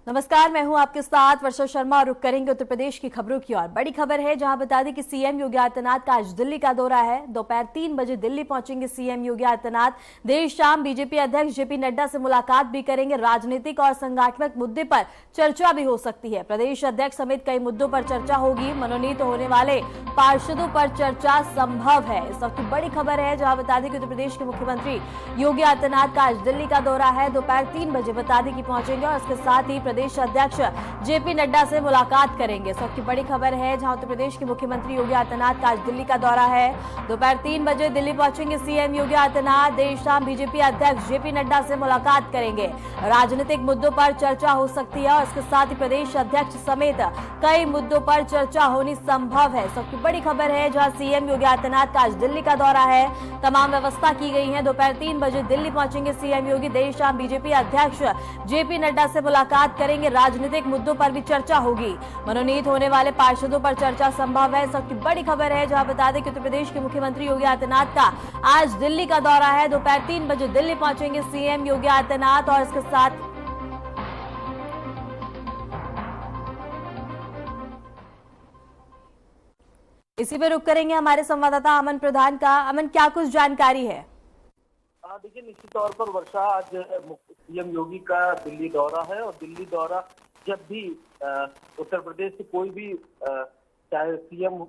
नमस्कार, मैं हूं आपके साथ वर्षा शर्मा और रुक करेंगे उत्तर प्रदेश की खबरों की ओर। बड़ी खबर है, जहां बता दें कि सीएम योगी आदित्यनाथ का आज दिल्ली का दौरा है। दोपहर 3 बजे दिल्ली पहुंचेंगे सीएम योगी आदित्यनाथ। देर शाम बीजेपी अध्यक्ष जेपी नड्डा से मुलाकात भी करेंगे। राजनीतिक और संगठनात्मक मुद्दे पर चर्चा भी हो सकती है। प्रदेश अध्यक्ष समेत कई मुद्दों पर चर्चा होगी। मनोनीत होने वाले पार्षदों पर चर्चा संभव है। इस वक्त की बड़ी खबर है, जहां बता दें कि उत्तर प्रदेश के मुख्यमंत्री योगी आदित्यनाथ का आज दिल्ली का दौरा है। दोपहर 3 बजे बता दें कि पहुंचेंगे और इसके साथ ही प्रदेश अध्यक्ष जेपी नड्डा से मुलाकात करेंगे। इस वक्त की बड़ी खबर है, जहां उत्तर प्रदेश के मुख्यमंत्री योगी आदित्यनाथ का आज दिल्ली का दौरा है। दोपहर 3 बजे दिल्ली पहुंचेंगे सीएम योगी आदित्यनाथ। देर शाम बीजेपी अध्यक्ष जेपी नड्डा से मुलाकात करेंगे। राजनीतिक मुद्दों पर चर्चा हो सकती है और इसके साथ ही प्रदेश अध्यक्ष समेत कई मुद्दों पर चर्चा होनी संभव है। सबकी बड़ी खबर है, जहां सीएम योगी आदित्यनाथ का आज दिल्ली का दौरा है। तमाम व्यवस्था की गई है। दोपहर 3 बजे दिल्ली पहुंचेंगे सीएम योगी। देर शाम बीजेपी अध्यक्ष जेपी नड्डा से मुलाकात करेंगे। राजनीतिक मुद्दों पर भी चर्चा होगी। मनोनीत होने वाले पार्षदों पर चर्चा संभव है। सबकी बड़ी खबर है, जहां बता दें कि उत्तर प्रदेश के मुख्यमंत्री योगी आदित्यनाथ का आज दिल्ली का दौरा है। दोपहर 3 बजे दिल्ली पहुंचेंगे सीएम योगी आदित्यनाथ और इसके साथ इसी पे रुक करेंगे हमारे संवाददाता अमन प्रधान का। अमन, क्या कुछ जानकारी है? देखिए, निश्चित तौर पर वर्षा, आज सीएम योगी का दिल्ली दौरा है और दिल्ली दौरा जब भी उत्तर प्रदेश से कोई भी चाहे सीएम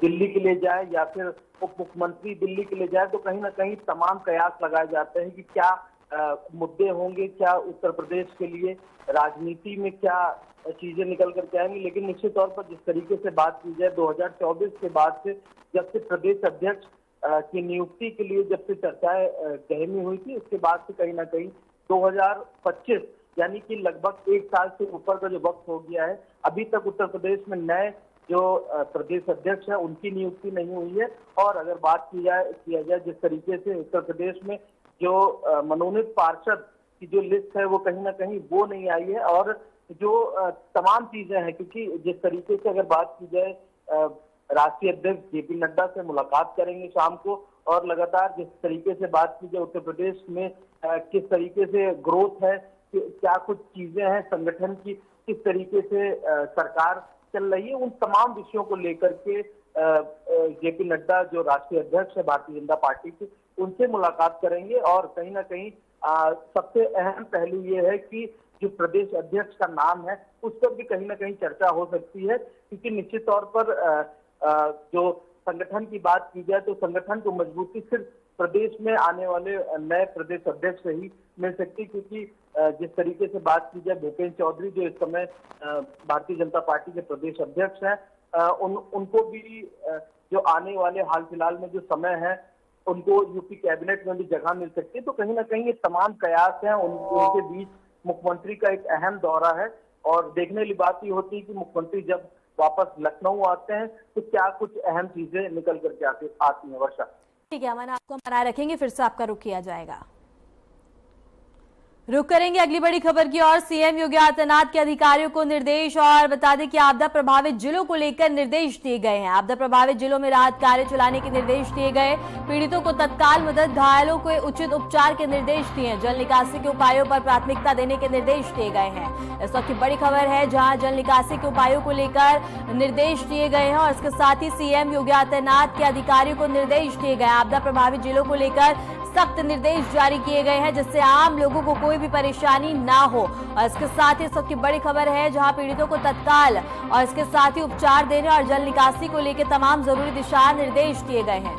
दिल्ली के लिए जाए या फिर उप मुख्यमंत्री दिल्ली के लिए जाए, तो कहीं ना कहीं तमाम कयास लगाए जाते हैं कि क्या मुद्दे होंगे, क्या उत्तर प्रदेश के लिए राजनीति में क्या चीजें निकल कर आएंगी। लेकिन निश्चित तौर पर जिस तरीके से बात की जाए 2024 के बाद से, जब से प्रदेश अध्यक्ष की नियुक्ति के लिए जब से चर्चाएं गहमी हुई थी, उसके बाद से कहीं ना कहीं 2025 यानी कि लगभग 1 साल से ऊपर का जो वक्त हो गया है, अभी तक उत्तर प्रदेश में नए जो प्रदेश अध्यक्ष है उनकी नियुक्ति नहीं हुई है। और अगर बात किया जाए जिस तरीके से उत्तर प्रदेश में जो मनोनीत पार्षद की जो लिस्ट है वो कहीं ना कहीं वो नहीं आई है। और जो तमाम चीजें हैं, क्योंकि जिस तरीके से अगर बात की जाए राष्ट्रीय अध्यक्ष जेपी नड्डा से मुलाकात करेंगे शाम को, और लगातार जिस तरीके से बात की जाए उत्तर प्रदेश में किस तरीके से ग्रोथ है, क्या कुछ चीजें हैं संगठन की, किस तरीके से सरकार चल रही है, उन तमाम विषयों को लेकर के जेपी नड्डा जो राष्ट्रीय अध्यक्ष है भारतीय जनता पार्टी के, उनसे मुलाकात करेंगे। और कहीं ना कहीं सबसे अहम पहलू ये है कि जो प्रदेश अध्यक्ष का नाम है उस पर भी कहीं ना कहीं चर्चा हो सकती है, क्योंकि निश्चित तौर पर जो संगठन की बात की जाए तो संगठन को मजबूती सिर्फ प्रदेश में आने वाले नए प्रदेश अध्यक्ष से ही मिल सकती, क्योंकि जिस तरीके से बात की जाए भूपेंद्र चौधरी जो इस समय भारतीय जनता पार्टी के प्रदेश अध्यक्ष हैं, उनको भी जो आने वाले हाल फिलहाल में जो समय है उनको यूपी कैबिनेट में भी जगह मिल सकती है। तो कहीं ना कहीं ये तमाम कयास हैं, उनके बीच मुख्यमंत्री का एक अहम दौरा है। और देखने वाली बात ये होती है कि मुख्यमंत्री जब वापस लखनऊ आते हैं तो क्या कुछ अहम चीजें निकल करके आती हैं। वर्षा, ठीक है अमन, आपको बनाए रखेंगे, फिर से आपका रुख किया जाएगा। रुक करेंगे अगली बड़ी खबर की ओर। सीएम योगी आदित्यनाथ के अधिकारियों को निर्देश, और बता दें कि आपदा प्रभावित जिलों को लेकर निर्देश दिए गए हैं। आपदा प्रभावित जिलों में राहत कार्य चलाने के निर्देश दिए गए। पीड़ितों को तत्काल मदद, घायलों को उचित उपचार के निर्देश दिए। जल निकासी के उपायों पर प्राथमिकता देने के निर्देश दिए गए हैं। इस वक्त की बड़ी खबर है, जहां जल निकासी के उपायों को लेकर निर्देश दिए गए हैं और इसके साथ ही सीएम योगी आदित्यनाथ के अधिकारियों को निर्देश दिए गए। आपदा प्रभावित जिलों को लेकर सख्त निर्देश जारी किए गए हैं, जिससे आम लोगों को कोई भी परेशानी ना हो। और इसके साथ ही सबकी बड़ी खबर है, जहां पीड़ितों को तत्काल और इसके साथ ही उपचार देने और जल निकासी को लेकर तमाम जरूरी दिशा निर्देश दिए गए हैं।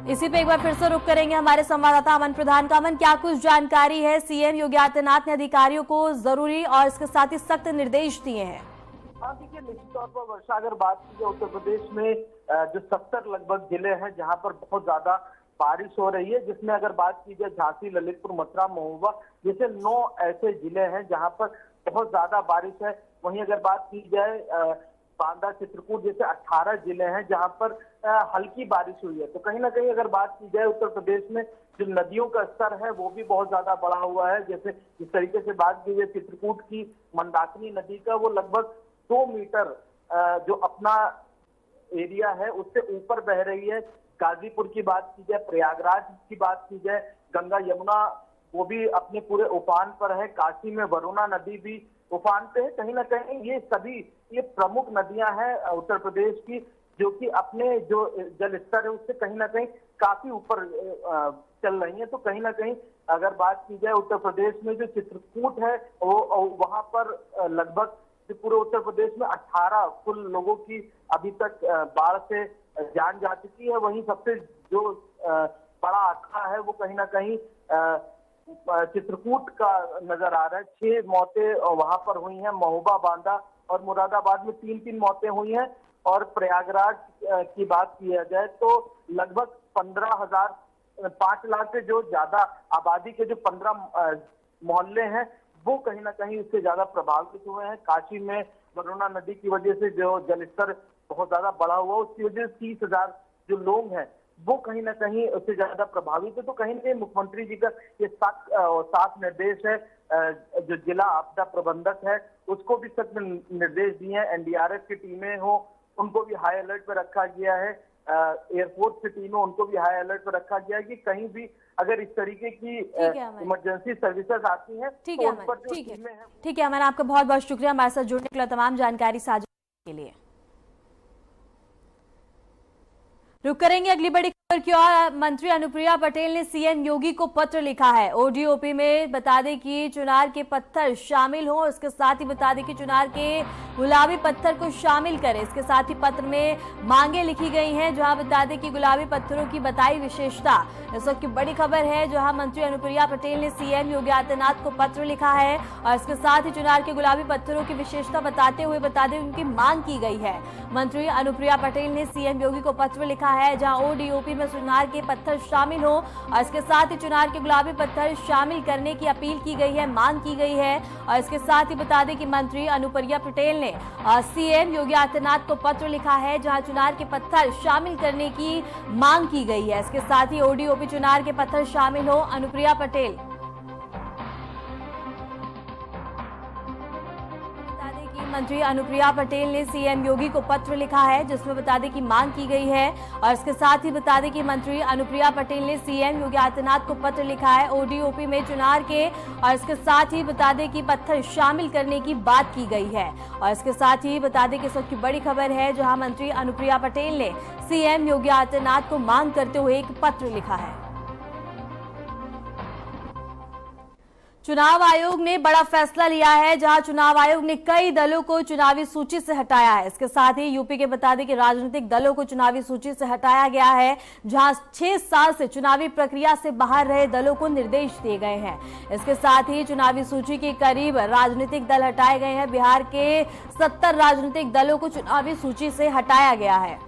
इसी पे एक बार फिर से रुक करेंगे हमारे संवाददाता अमन प्रधान का। अमन, क्या कुछ जानकारी है? सीएम योगी आदित्यनाथ ने अधिकारियों को जरूरी और इसके साथ ही सख्त निर्देश दिए हैं। हाँ, देखिए, निश्चित तौर पर वर्षा, अगर बात की जाए उत्तर प्रदेश में जो 70 लगभग जिले हैं जहां पर बहुत ज्यादा बारिश हो रही है, जिसमें अगर बात की जाए झांसी, ललितपुर, मथुरा, महोबा जैसे 9 ऐसे जिले हैं जहां पर बहुत ज्यादा बारिश है। वहीं अगर बात की जाए बांदा, चित्रकूट जैसे 18 जिले हैं जहां पर हल्की बारिश हुई है। तो कहीं ना कहीं अगर बात की जाए उत्तर प्रदेश में जो नदियों का स्तर है वो भी बहुत ज्यादा बढ़ा हुआ है। जैसे जिस तरीके से बात की जाए चित्रकूट की मंदाकिनी नदी का, वो लगभग 2 मीटर जो अपना एरिया है उससे ऊपर बह रही है। गाजीपुर की बात की जाए, प्रयागराज की बात की जाए, गंगा यमुना वो भी अपने पूरे उफान पर है, काशी में वरुणा नदी भी उफान पे है। कहीं ना कहीं ये प्रमुख नदियां हैं उत्तर प्रदेश की, जो कि अपने जो जल स्तर है उससे कहीं ना कहीं काफी ऊपर चल रही है। तो कहीं ना कहीं अगर बात की जाए उत्तर प्रदेश में जो चित्रकूट है वो वहां पर लगभग पूरे उत्तर प्रदेश में 18 कुल लोगों की अभी तक बाढ़ से जान जा चुकी है। वहीं सबसे जो बड़ा आंकड़ा है वो कहीं ना कहीं चित्रकूट का नजर आ रहा है। 6 मौतें वहां पर हुई हैं, महोबा, बांदा और मुरादाबाद में 3-3 मौतें हुई हैं। और प्रयागराज की बात किया जाए तो लगभग 5 लाख से जो ज्यादा आबादी के जो 15 मोहल्ले हैं वो कहीं ना कहीं उससे ज्यादा प्रभावित हुए हैं। काशी में वरुणा नदी की वजह से जो जलस्तर बहुत ज्यादा बढ़ा हुआ, उसकी वजह से 30,000 जो लोग हैं वो कहीं ना कहीं उससे ज्यादा प्रभावित है। तो कहीं ना कहीं मुख्यमंत्री जी का ये साफ निर्देश है, जो जिला आपदा प्रबंधक है उसको भी सख्त निर्देश दिए हैं। एनडीआरएफ की टीमें हो उनको भी हाई अलर्ट पर रखा गया है, एयरफोर्स की टीमें उनको भी हाई अलर्ट पर रखा गया है कि कहीं भी अगर इस तरीके की इमरजेंसी सर्विसेज आती हैं तो उन पर जो टीमें हैं। ठीक है अमन, आपका बहुत बहुत शुक्रिया हमारे साथ जुड़ने के लिए, तमाम जानकारी साझा के लिए। रुक करेंगे अगली बड़ी खबर की ओर। मंत्री अनुप्रिया पटेल ने सीएम योगी को पत्र लिखा है। ओडीओपी में बता दें कि चुनार के पत्थर शामिल हो, इसके साथ ही बता दें कि चुनार के गुलाबी पत्थर को शामिल करें। इसके साथ ही पत्र में मांगे लिखी गई हैं, जहां बता दें कि गुलाबी पत्थरों की बताई विशेषता। इस वक्त की बड़ी खबर है, जहां मंत्री अनुप्रिया पटेल ने सीएम योगी आदित्यनाथ को पत्र लिखा है और इसके साथ ही चुनार के गुलाबी पत्थरों की विशेषता बताते हुए बता दें उनकी मांग की गई है। मंत्री अनुप्रिया पटेल ने सीएम योगी को पत्र लिखा है, जहां ओडीओपी में चुनार के पत्थर शामिल हो और इसके साथ ही चुनार के गुलाबी पत्थर शामिल करने की अपील की गई है, मांग की गई है। और इसके साथ ही बता दें कि मंत्री अनुप्रिया पटेल ने सीएम योगी आदित्यनाथ को पत्र लिखा है, जहां चुनार के पत्थर शामिल करने की मांग की गई है। इसके साथ ही ओडीओपी चुनार के पत्थर शामिल हो। अनुप्रिया पटेल मंत्री अनुप्रिया पटेल ने सीएम योगी को पत्र लिखा है, जिसमें बता दें कि मांग की गई है। और इसके साथ ही बता दें कि मंत्री अनुप्रिया पटेल ने सीएम योगी आदित्यनाथ को पत्र लिखा है ओडीओपी में चुनार के, और इसके साथ ही बता दें कि पत्थर शामिल करने की बात की गई है। और इसके साथ ही बता दें कि इस वक्त की बड़ी खबर है, जहां मंत्री अनुप्रिया पटेल ने सीएम योगी आदित्यनाथ को मांग करते हुए एक पत्र लिखा है। चुनाव आयोग ने बड़ा फैसला लिया है, जहां चुनाव आयोग ने कई दलों को चुनावी सूची से हटाया है। इसके साथ ही यूपी के बता दें कि राजनीतिक दलों को चुनावी सूची से हटाया गया है, जहां 6 साल से चुनावी प्रक्रिया से बाहर रहे दलों को निर्देश दिए गए हैं। इसके साथ ही चुनावी सूची के करीब राजनीतिक दल हटाए गए हैं। बिहार के 70 राजनीतिक दलों को चुनावी सूची से हटाया गया है।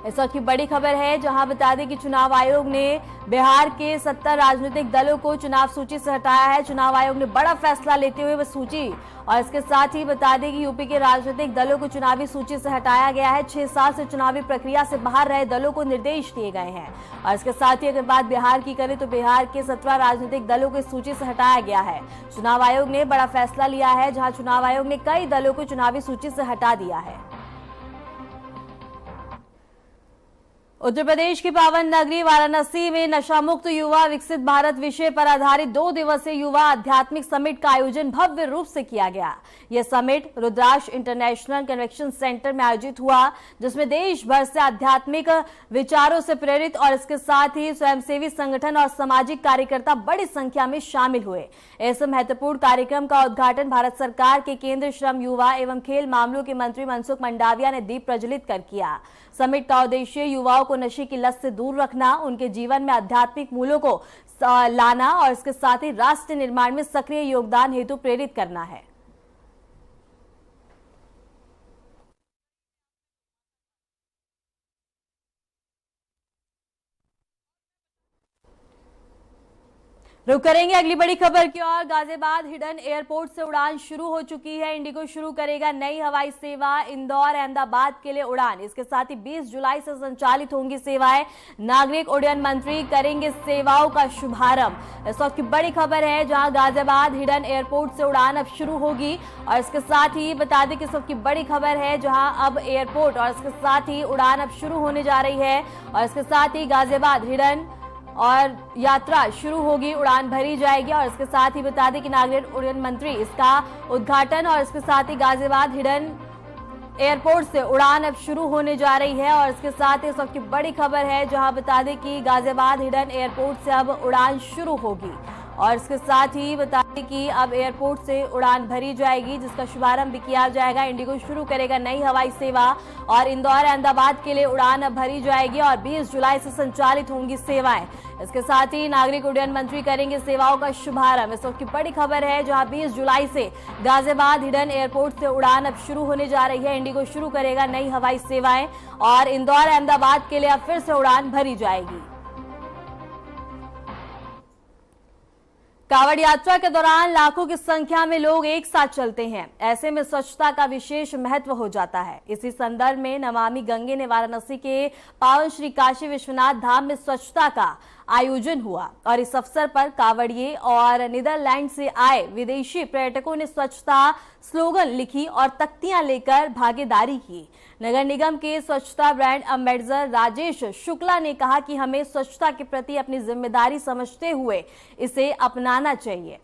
इस वक्त की बड़ी खबर है, जहां बता दें कि चुनाव आयोग ने बिहार के 70 राजनीतिक दलों को चुनाव सूची से हटाया है। चुनाव आयोग ने बड़ा फैसला लेते हुए वह सूची, और इसके साथ ही बता दें कि यूपी के राजनीतिक दलों को चुनावी सूची से हटाया गया है। 6 साल से चुनावी प्रक्रिया से बाहर रहे दलों को निर्देश दिए गए हैं। और इसके साथ ही अगर बात बिहार की करें तो बिहार के 17 राजनीतिक दलों को इस सूची से हटाया गया है। चुनाव आयोग ने बड़ा फैसला लिया है, जहां चुनाव आयोग ने कई दलों को चुनावी सूची से हटा दिया है। उत्तर प्रदेश की पावन नगरी वाराणसी में नशा मुक्त युवा विकसित भारत विषय पर आधारित 2 दिवसीय युवा आध्यात्मिक समिट का आयोजन भव्य रूप से किया गया। यह समिट रुद्राक्ष इंटरनेशनल कन्वेंशन सेंटर में आयोजित हुआ, जिसमें देश भर से आध्यात्मिक विचारों से प्रेरित और इसके साथ ही स्वयंसेवी संगठन और सामाजिक कार्यकर्ता बड़ी संख्या में शामिल हुए। इस महत्वपूर्ण कार्यक्रम का उद्घाटन भारत सरकार के केंद्रीय श्रम, युवा एवं खेल मामलों के मंत्री मनसुख मंडाविया ने दीप प्रज्वलित कर किया। समिट का उद्देश्य युवाओं को नशे की लत से दूर रखना, उनके जीवन में आध्यात्मिक मूल्यों को लाना और इसके साथ ही राष्ट्र निर्माण में सक्रिय योगदान हेतु प्रेरित करना है। रुक करेंगे अगली बड़ी खबर की ओर। गाजियाबाद हिडन एयरपोर्ट से उड़ान शुरू हो चुकी है। इंडिगो शुरू करेगा नई हवाई सेवा इंदौर अहमदाबाद के लिए उड़ान। इसके साथ ही 20 जुलाई से संचालित होंगी सेवाएं। नागरिक उड्डयन मंत्री करेंगे सेवाओं का शुभारंभ। इस वक्त की बड़ी खबर है जहां गाजियाबाद हिडन एयरपोर्ट से उड़ान अब शुरू होगी। और इसके साथ ही बता दें कि इस वक्त की बड़ी खबर है जहां अब एयरपोर्ट और इसके साथ ही उड़ान अब शुरू होने जा रही है। और इसके साथ ही गाजियाबाद हिडन और यात्रा शुरू होगी, उड़ान भरी जाएगी। और इसके साथ ही बता दें कि नागरिक उड्डयन मंत्री इसका उद्घाटन और इसके साथ ही गाजियाबाद हिडन एयरपोर्ट से उड़ान अब शुरू होने जा रही है। और इसके साथ ही इस वक्त की बड़ी खबर है जहां बता दें कि गाजियाबाद हिडन एयरपोर्ट से अब उड़ान शुरू होगी। और इसके साथ ही बता दें कि अब एयरपोर्ट से उड़ान भरी जाएगी जिसका शुभारंभ भी किया जाएगा। इंडिगो शुरू करेगा नई हवाई सेवा और इंदौर अहमदाबाद के लिए उड़ान अब भरी जाएगी और 20 जुलाई से संचालित होंगी सेवाएं। इसके साथ ही नागरिक उड्डयन मंत्री करेंगे सेवाओं का शुभारंभ। इस वक्त की बड़ी खबर है जहां 20 जुलाई से गाजियाबाद हिडन एयरपोर्ट से उड़ान अब शुरू होने जा रही है। इंडिगो शुरू करेगा नई हवाई सेवाएं और इंदौर अहमदाबाद के लिए अब फिर से उड़ान भरी जाएगी। कांवड़ यात्रा के दौरान लाखों की संख्या में लोग एक साथ चलते हैं। ऐसे में स्वच्छता का विशेष महत्व हो जाता है। इसी संदर्भ में नमामि गंगे ने वाराणसी के पावन श्री काशी विश्वनाथ धाम में स्वच्छता का आयोजन हुआ। और इस अवसर पर कांवड़िए और नीदरलैंड से आए विदेशी पर्यटकों ने स्वच्छता स्लोगन लिखी और तख्तियां लेकर भागीदारी की। नगर निगम के स्वच्छता ब्रांड एम्बेसडर राजेश शुक्ला ने कहा कि हमें स्वच्छता के प्रति अपनी जिम्मेदारी समझते हुए इसे अपनाना चाहिए।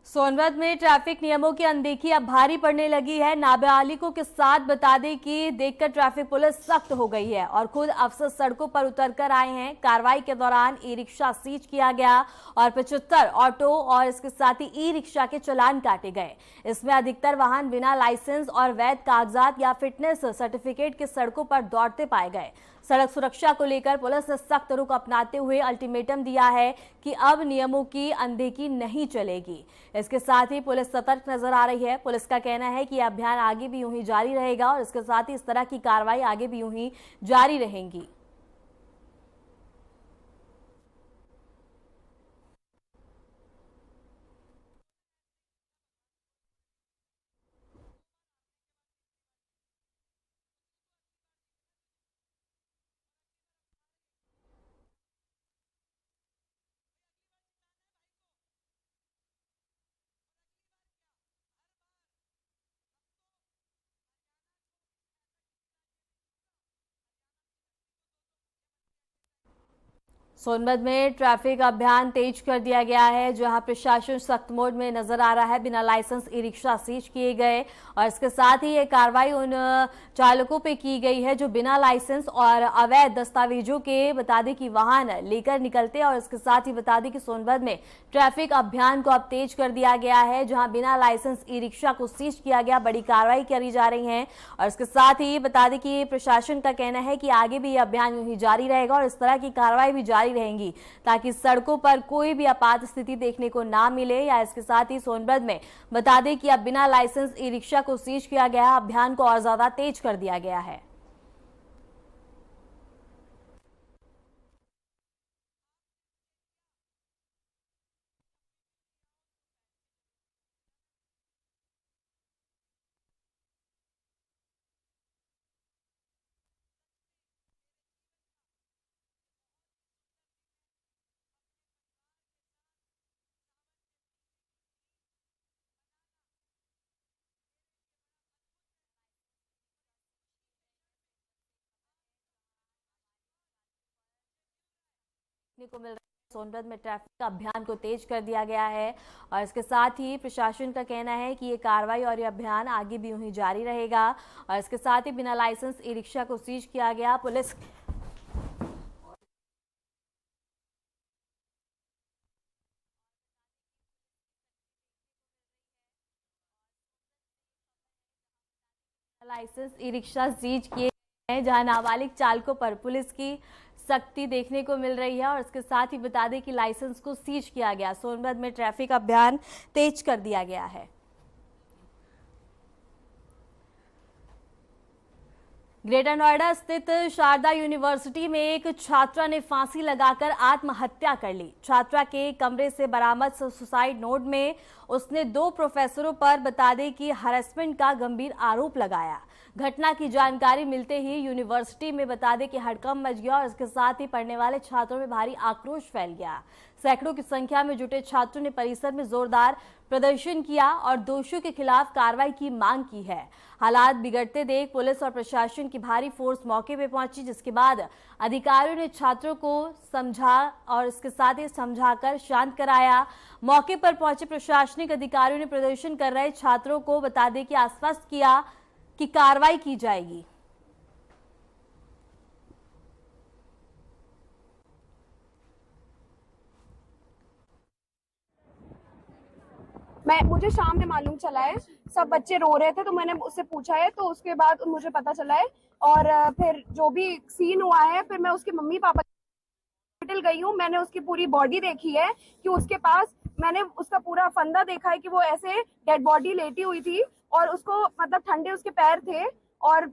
सोनभद्र में ट्रैफिक नियमों की अनदेखी अब भारी पड़ने लगी है। नाबालिगों के साथ बता दें कि देखकर ट्रैफिक पुलिस सख्त हो गई है और खुद अफसर सड़कों पर उतरकर आए हैं। कार्रवाई के दौरान ई रिक्शा सीज किया गया और 75 ऑटो और इसके साथ ही ई रिक्शा के चालान काटे गए। इसमें अधिकतर वाहन बिना लाइसेंस और वैध कागजात या फिटनेस सर्टिफिकेट के सड़कों पर दौड़ते पाए गए। सड़क सुरक्षा को लेकर पुलिस ने सख्त रुख अपनाते हुए अल्टीमेटम दिया है कि अब नियमों की अनदेखी नहीं चलेगी। इसके साथ ही पुलिस सतर्क नजर आ रही है। पुलिस का कहना है कि यह अभियान आगे भी यूं ही जारी रहेगा और इसके साथ ही इस तरह की कार्रवाई आगे भी यूं ही जारी रहेंगी। सोनभद्र में ट्रैफिक अभियान तेज कर दिया गया है जहां प्रशासन सख्त मोड में नजर आ रहा है। बिना लाइसेंस ई रिक्शा सीज किए गए और इसके साथ ही ये कार्रवाई उन चालकों पे की गई है जो बिना लाइसेंस और अवैध दस्तावेजों के बता दें कि वाहन लेकर निकलते हैं। और इसके साथ ही बता दें कि सोनभद्र में ट्रैफिक अभियान को अब तेज कर दिया गया है जहां बिना लाइसेंस ई रिक्शा को सीज किया गया, बड़ी कार्रवाई करी जा रही है। और इसके साथ ही बता दें कि प्रशासन का कहना है कि आगे भी यह अभियान यूं ही जारी रहेगा और इस तरह की कार्रवाई भी जारी रहेंगी ताकि सड़कों पर कोई भी आपात स्थिति देखने को ना मिले। या इसके साथ ही सोनभद्र में बता दें कि अब बिना लाइसेंस ई रिक्शा को सीज किया गया, अभियान को और ज्यादा तेज कर दिया गया है। को मिल सोनभद्र में ट्रैफिक अभियान को तेज कर दिया गया है और इसके साथ ही प्रशासन का कहना है कि ये कार्रवाई और ये अभियान आगे भी यूं ही जारी रहेगा। और इसके साथ ही बिना लाइसेंस ई रिक्शा को सीज किया गया। Police license e rickshaw seize किए हैं, जहां नाबालिग चालकों पर पुलिस की सख्ती देखने को मिल रही है। और इसके साथ ही बता दें कि लाइसेंस को सीज किया गया। सोनभद्र में ट्रैफिक अभियान तेज कर दिया गया है। ग्रेटर नोएडा स्थित शारदा यूनिवर्सिटी में एक छात्रा ने फांसी लगाकर आत्महत्या कर ली। छात्रा के कमरे से बरामद सुसाइड नोट में उसने 2 प्रोफेसरों पर बता दें कि हरेसमेंट का गंभीर आरोप लगाया। घटना की जानकारी मिलते ही यूनिवर्सिटी में बता दें कि हड़कंप मच गया और इसके साथ ही पढ़ने वाले छात्रों में भारी आक्रोश फैल गया। सैकड़ों की संख्या में जुटे छात्रों ने परिसर में जोरदार प्रदर्शन किया और दोषियों के खिलाफ कार्रवाई की मांग की है। हालात बिगड़ते देख पुलिस और प्रशासन की भारी फोर्स मौके पर पहुंची, जिसके बाद अधिकारियों ने छात्रों को समझा और इसके साथ ही समझाकर शांत कराया। मौके पर पहुंचे प्रशासनिक अधिकारियों ने प्रदर्शन कर रहे छात्रों को बता दें कि आश्वस्त किया कि कार्रवाई की जाएगी। मुझे शाम में मालूम चला है, सब बच्चे रो रहे थे तो मैंने उससे पूछा है, तो उसके बाद मुझे पता चला है। और फिर जो भी सीन हुआ है, फिर मैं उसके मम्मी पापा हॉस्पिटल गई हूँ। मैंने उसकी पूरी बॉडी देखी है कि उसके पास, मैंने उसका पूरा फंदा देखा है कि वो ऐसे डेड बॉडी लेटी हुई थी और उसको मतलब ठंडे उसके पैर थे और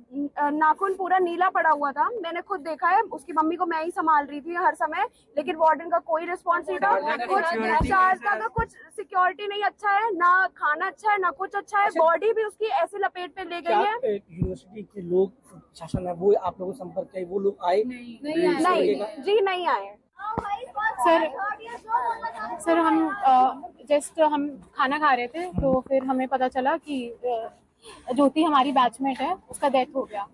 नाखून पूरा नीला पड़ा हुआ था। मैंने खुद देखा है। उसकी मम्मी को मैं ही संभाल रही थी हर समय, लेकिन वार्डन का कोई रिस्पॉन्स नहीं था। कुछ चार्ज का तो कुछ सिक्योरिटी नहीं अच्छा है, ना खाना अच्छा है, ना कुछ अच्छा है। बॉडी भी उसकी ऐसे लपेट पे ले गई है। यूनिवर्सिटी के लोग, शासन है वो आप लोगों को संपर्क किया, वो लोग आए? नहीं जी, नहीं आए। सर हम खाना खा रहे थे तो फिर हमें पता चला कि ज्योति हमारी बैचमेट है, उसका डेथ हो गया।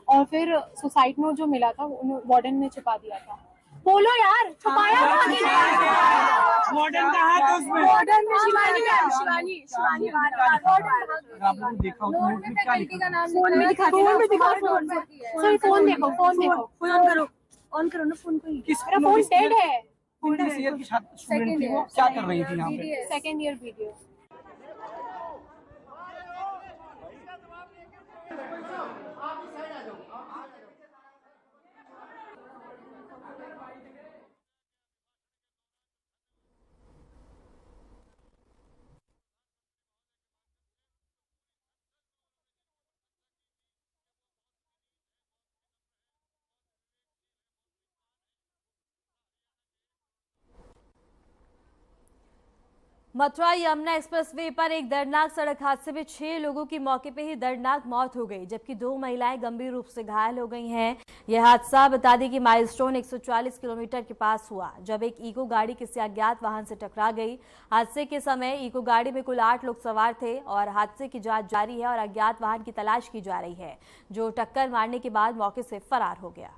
और फिर सुसाइड नोट जो मिला था वार्डन ने छिपा दिया था। बोलो यार, छुपाया वार्डन कहाँ था उसमें? वार्डन में शिवानी आप लोगों ने देखा नोट में क्या लिखा? फोन में दिखा, सर फोन देखो, ऑन करो ना फोन को। मेरा फोन डेड है। किस ईयर की स्टूडेंट थी वो? क्या कर रही थी यहाँ पे? Second year video. Mathura Yamuna expressway पर एक दर्दनाक सड़क हादसे में 6 लोगों की मौके पे ही दर्दनाक मौत हो गई, जबकि 2 महिलाएं गंभीर रूप से घायल हो गई हैं। यह हादसा बता दें कि माइलस्टोन 140 किलोमीटर के पास हुआ, जब एक इको गाड़ी किसी अज्ञात वाहन से टकरा गई। हादसे के समय इको गाड़ी में कुल 8 लोग सवार थे और हादसे की जांच जारी है और अज्ञात वाहन की तलाश की जा रही है, जो टक्कर मारने के बाद मौके से फरार हो गया।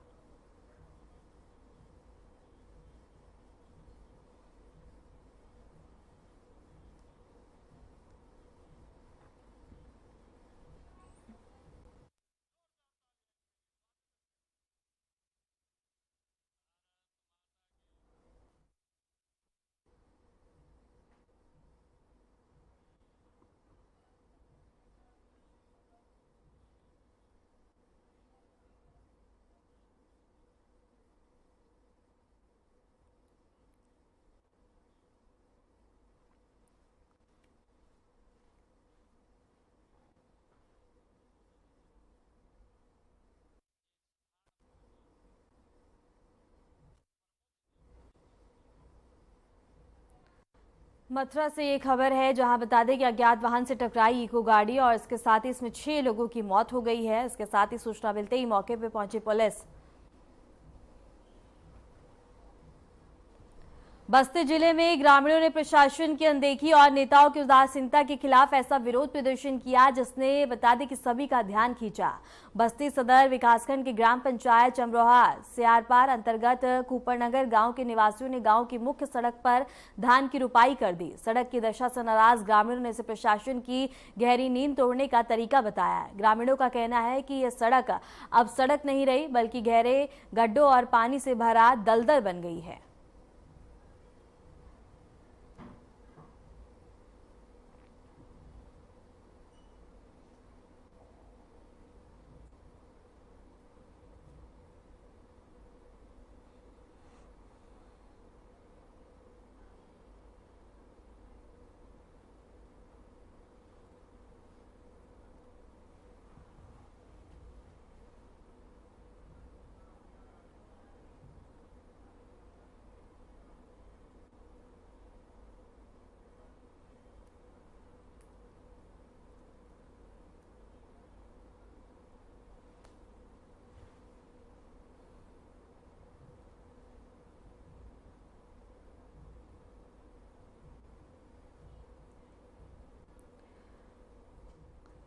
मथुरा से ये खबर है, जहां बता दें कि अज्ञात वाहन से टकराई इको गाड़ी और इसके साथ ही इसमें 6 लोगों की मौत हो गई है। इसके साथ ही सूचना मिलते ही मौके पर पहुंची पुलिस बस्ती जिले में ग्रामीणों ने प्रशासन की अनदेखी और नेताओं की उदासीनता के खिलाफ ऐसा विरोध प्रदर्शन किया जिसने बता दें कि सभी का ध्यान खींचा। बस्ती सदर विकासखंड की ग्राम पंचायत चमरोहा सियारपार अंतर्गत कूपरनगर गांव के निवासियों ने गांव की मुख्य सड़क पर धान की रुपाई कर दी। सड़क की दशा से नाराज ग्रामीणों ने इसे प्रशासन की गहरी नींद तोड़ने का तरीका बताया। ग्रामीणों का कहना है कि यह सड़क अब सड़क नहीं रही बल्कि गहरे गड्ढों और पानी से भरा दलदल बन गई है।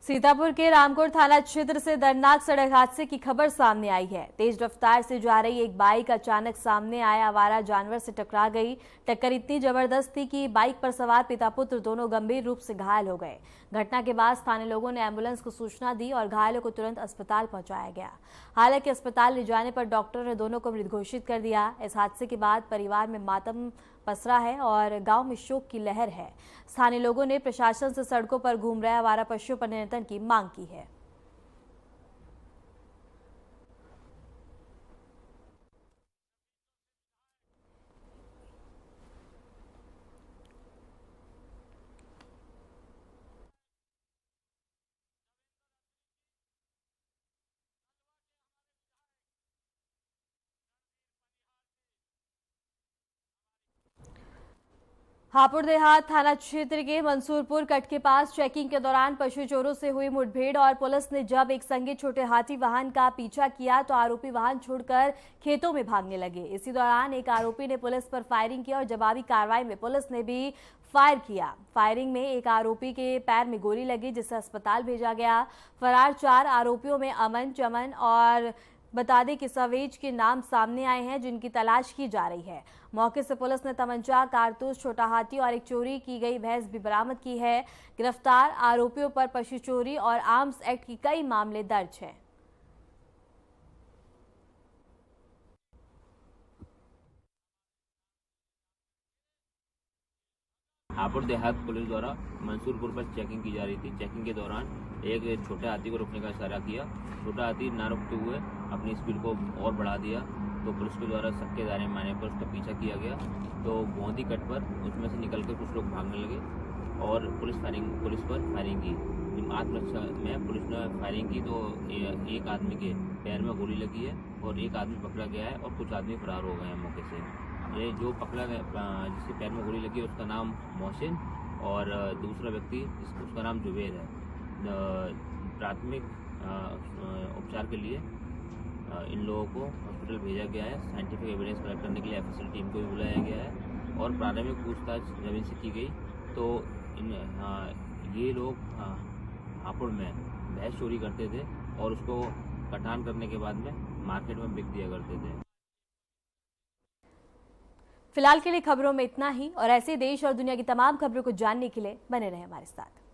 सीतापुर के रामकोट थाना क्षेत्र से दर्दनाक सड़क हादसे की खबर सामने आई है। तेज रफ्तार से जा रही एक बाइक अचानक सामने आए आवारा जानवर से टकरा गई। टक्कर इतनी जबरदस्त थी कि बाइक पर सवार पिता पुत्र दोनों गंभीर रूप से घायल हो गए। घटना के बाद स्थानीय लोगों ने एम्बुलेंस को सूचना दी और घायलों को तुरंत अस्पताल पहुंचाया गया। हालांकि अस्पताल ले जाने पर डॉक्टर ने दोनों को मृत घोषित कर दिया। इस हादसे के बाद परिवार में मातम पसरा है और गांव में शोक की लहर है। स्थानीय लोगों ने प्रशासन से सड़कों पर घूम रहे आवारा पशुओं पर नियंत्रण की मांग की है। हापुड़ देहात थाना क्षेत्र के मंसूरपुर कट के पास चेकिंग के दौरान पशु चोरों से हुई मुठभेड़ और पुलिस ने जब एक संगे छोटे हाथी वाहन का पीछा किया तो आरोपी वाहन छोड़कर खेतों में भागने लगे। इसी दौरान एक आरोपी ने पुलिस पर फायरिंग की और जवाबी कार्रवाई में पुलिस ने भी फायर किया। फायरिंग में एक आरोपी के पैर में गोली लगी जिसे अस्पताल भेजा गया। फरार 4 आरोपियों में अमन, चमन और बता दें कि सवेज के नाम सामने आए हैं जिनकी तलाश की जा रही है। मौके से पुलिस ने तमंचा, कारतूस, छोटा हाथी और एक चोरी की गई भैंस भी बरामद की है। गिरफ्तार आरोपियों पर पशु चोरी और आर्म्स एक्ट की कई मामले दर्ज हैं। हापुड़ देहात पुलिस द्वारा मंसूरपुर पर चेकिंग की जा रही थी। चेकिंग के दौरान एक छोटे हाथी को रोकने का इशारा किया। छोटा हाथी ना रुकते हुए अपनी स्पीड को और बढ़ा दिया तो पुलिस के द्वारा सबके दायरे में आने पर उसका पीछा किया गया। तो गोंदी कट पर उसमें से निकलकर कुछ लोग भागने लगे और पुलिस पर फायरिंग की। आत्मरक्षा में पुलिस ने फायरिंग की तो एक आदमी के पैर में गोली लगी है और एक आदमी पकड़ा गया है और कुछ आदमी फरार हो गए हैं मौके से। ये जो पकड़ा गया जिसके पैर में गोली लगी है उसका नाम मोहसिन और दूसरा व्यक्ति उसका नाम जुबेर है। प्राथमिक उपचार के लिए इन लोगों को हॉस्पिटल भेजा गया है। साइंटिफिक एविडेंस कलेक्ट करने के लिए एफएसएल टीम को भी बुलाया गया है और प्रारंभिक पूछताछ जब इनसे की गई तो ये लोग हापुड़ में भैंस चोरी करते थे और उसको कटान करने के बाद में मार्केट में बिक दिया करते थे। फिलहाल के लिए खबरों में इतना ही और ऐसे देश और दुनिया की तमाम खबरों को जानने के लिए बने रहें हमारे साथ।